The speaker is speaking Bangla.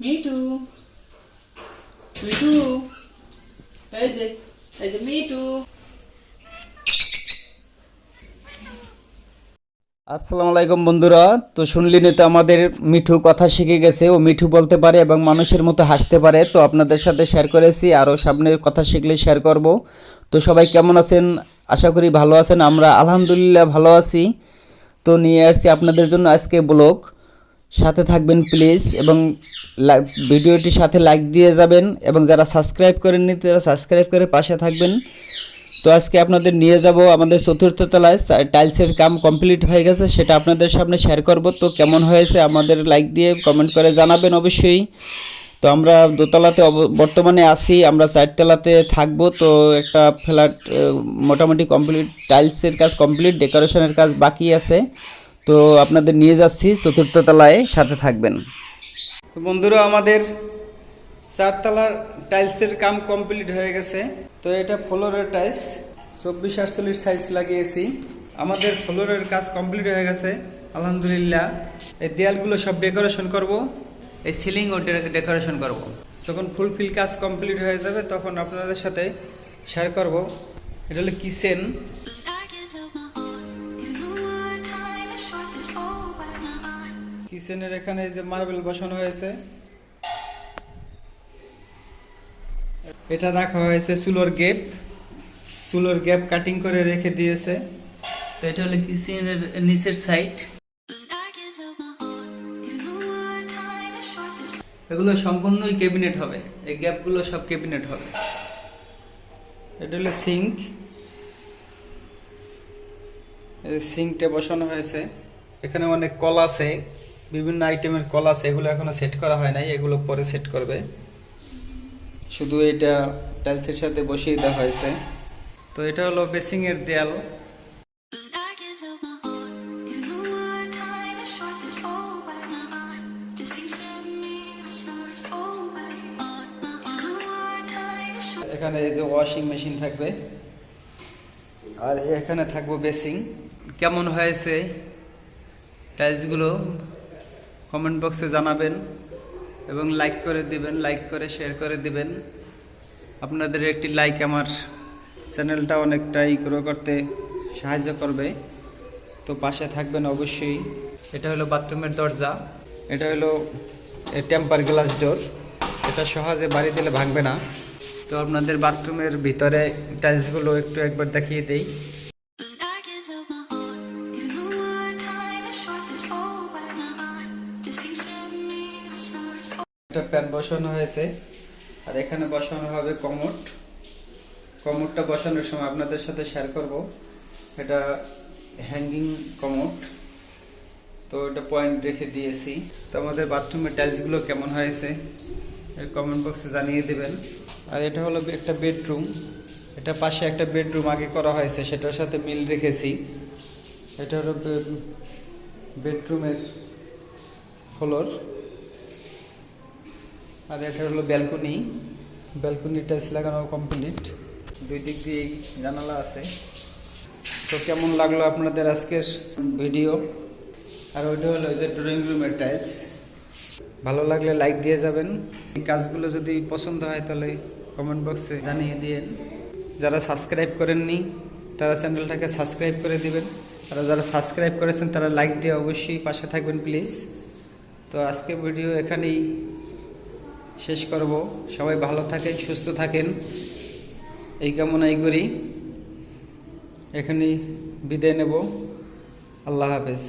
মিঠু, মিঠু, এই যে, মিঠু। আসসালামু আলাইকুম বন্ধুরা। তো শুনলেন তো আমাদের মিঠু কথা শিখে গেছে, ও মিঠু বলতে পারে এবং মানুষের মতো হাসতে পারে। তো আপনাদের সাথে শেয়ার করেছি, আরও সামনে কথা শিখলে শেয়ার করব। তো সবাই কেমন আছেন? আশা করি ভালো আছেন। আমরা আলহামদুলিল্লাহ ভালো আছি। তো নিয়ে আসছি আপনাদের জন্য আজকে ব্লগ। সাথে থাকবেন প্লিজ, এবং ভিডিওটির সাথে লাইক দিয়ে যাবেন, এবং যারা সাবস্ক্রাইব করেননি তারা সাবস্ক্রাইব করে পাশে থাকবেন। তো আজকে আপনাদের নিয়ে যাব আমাদের চতুর্থ তলায়, টাইলসের কাম কমপ্লিট হয়ে গেছে, সেটা আপনাদের সামনে শেয়ার করব। তো কেমন হয়েছে আমাদের লাইক দিয়ে কমেন্ট করে জানাবেন অবশ্যই। তো আমরা দোতলাতে বর্তমানে আছি, আমরা চারতলাতে থাকবো। তো একটা ফ্ল্যাট মোটামুটি কমপ্লিট, টাইলসের কাজ কমপ্লিট, ডেকোরেশনের কাজ বাকি আছে। তো আপনাদের নিয়ে যাচ্ছি চতুর্থ তলায়, সাথে থাকবেন। তো বন্ধুরা, আমাদের চারতলার টাইলসের কাম কমপ্লিট হয়ে গেছে। তো এটা ফ্লোরের টাইলস 24-48 সাইজ লাগিয়েছি। আমাদের ফ্লোরের কাজ কমপ্লিট হয়ে গেছে আলহামদুলিল্লাহ। এই দেয়ালগুলো সব ডেকোরেশন করব, এই সিলিংও ডেকোরেশন করব। যখন ফুলফিল কাজ কমপ্লিট হয়ে যাবে তখন আপনাদের সাথে শেয়ার করব। এটা হলো কিচেন। কিচেনের এখানে যে মার্বেল বসানো হয়েছে, এটা রাখা হয়েছে চুলোর গ্যাপ কাটিং করে রেখে দিয়েছে। তো এটা হলো কিচেনের নিচের সাইড। এগুলো সম্পূর্ণই ক্যাবিনেট হবে, এই গ্যাপগুলো সব ক্যাবিনেট হবে। এটা হলো সিঙ্ক, সিঙ্কটা বসানো হয়েছে। এখানে অনেক কল আছে, বিভিন্ন আইটেমের কল আছে, এগুলো এখনো সেট করা হয় নাই, এগুলো পরে সেট করবে। শুধু এটা টাইলসের সাথে বসিয়ে দেওয়া হয়েছে। তো এটা হলো বেসিং এর দেয়াল। এখানে এই যে ওয়াশিং মেশিন থাকবে, আর এখানে থাকবো বেসিং। কেমন হয়েছে টাইলসগুলো কমেন্ট বক্সে জানাবেন, এবং লাইক করে দিবেন, লাইক করে শেয়ার করে দিবেন। আপনাদের একটি লাইক আমার চ্যানেলটা অনেকটাই গ্রো করতে সাহায্য করবে। তো পাশে থাকবেন অবশ্যই। এটা হলো বাথরুমের দরজা, এটা হলো টেম্পার গ্লাস ডোর। এটা সহজে বাড়ি দিলে ভাঙবে না। তো আপনাদের বাথরুমের ভিতরে টাইলসগুলো একটু একবার দেখিয়ে দেই। একটা ফ্যান বসানো হয়েছে, আর এখানে বসানো হবে কমোড। কমোডটা বসানোর সময় আপনাদের সাথে শেয়ার করব। এটা হ্যাঙ্গিং কমোড। তো এটা পয়েন্ট রেখে দিয়েছি। তো আমাদের বাথরুমের টাইলসগুলো কেমন হয়েছে কমেন্ট বক্সে জানিয়ে দেবেন। আর এটা হলো একটা বেডরুম, এটা পাশে একটা বেডরুম আগে করা হয়েছে, সেটার সাথে মিল রেখেছি। এটা হলো বেডরুমের ফ্লোর। আর এটা হলো ব্যালকনি। ব্যালকনি টাইলস লাগানো কমপ্লিট, দুই দিক দিয়েই জানালা আছে। তো কেমন লাগলো আপনাদের আজকের ভিডিও? আর ওইটা হলো যে ড্রয়িং রুমের টাইলস। ভালো লাগলে লাইক দিয়ে যাবেন। এই কাজগুলো যদি পছন্দ হয় তাহলে কমেন্ট বক্সে জানিয়ে দিন। যারা সাবস্ক্রাইব করেননি তারা চ্যানেলটাকে সাবস্ক্রাইব করে দিবেন, আর যারা সাবস্ক্রাইব করেছেন তারা লাইক দিয়ে অবশ্যই পাশে থাকবেন প্লিজ। তো আজকে ভিডিও এখানেই শেষ করব। সবাই ভালো থাকেন, সুস্থ থাকেন, এই কামনাই করি। এখানেই বিদায় নেব। আল্লাহ হাফেজ।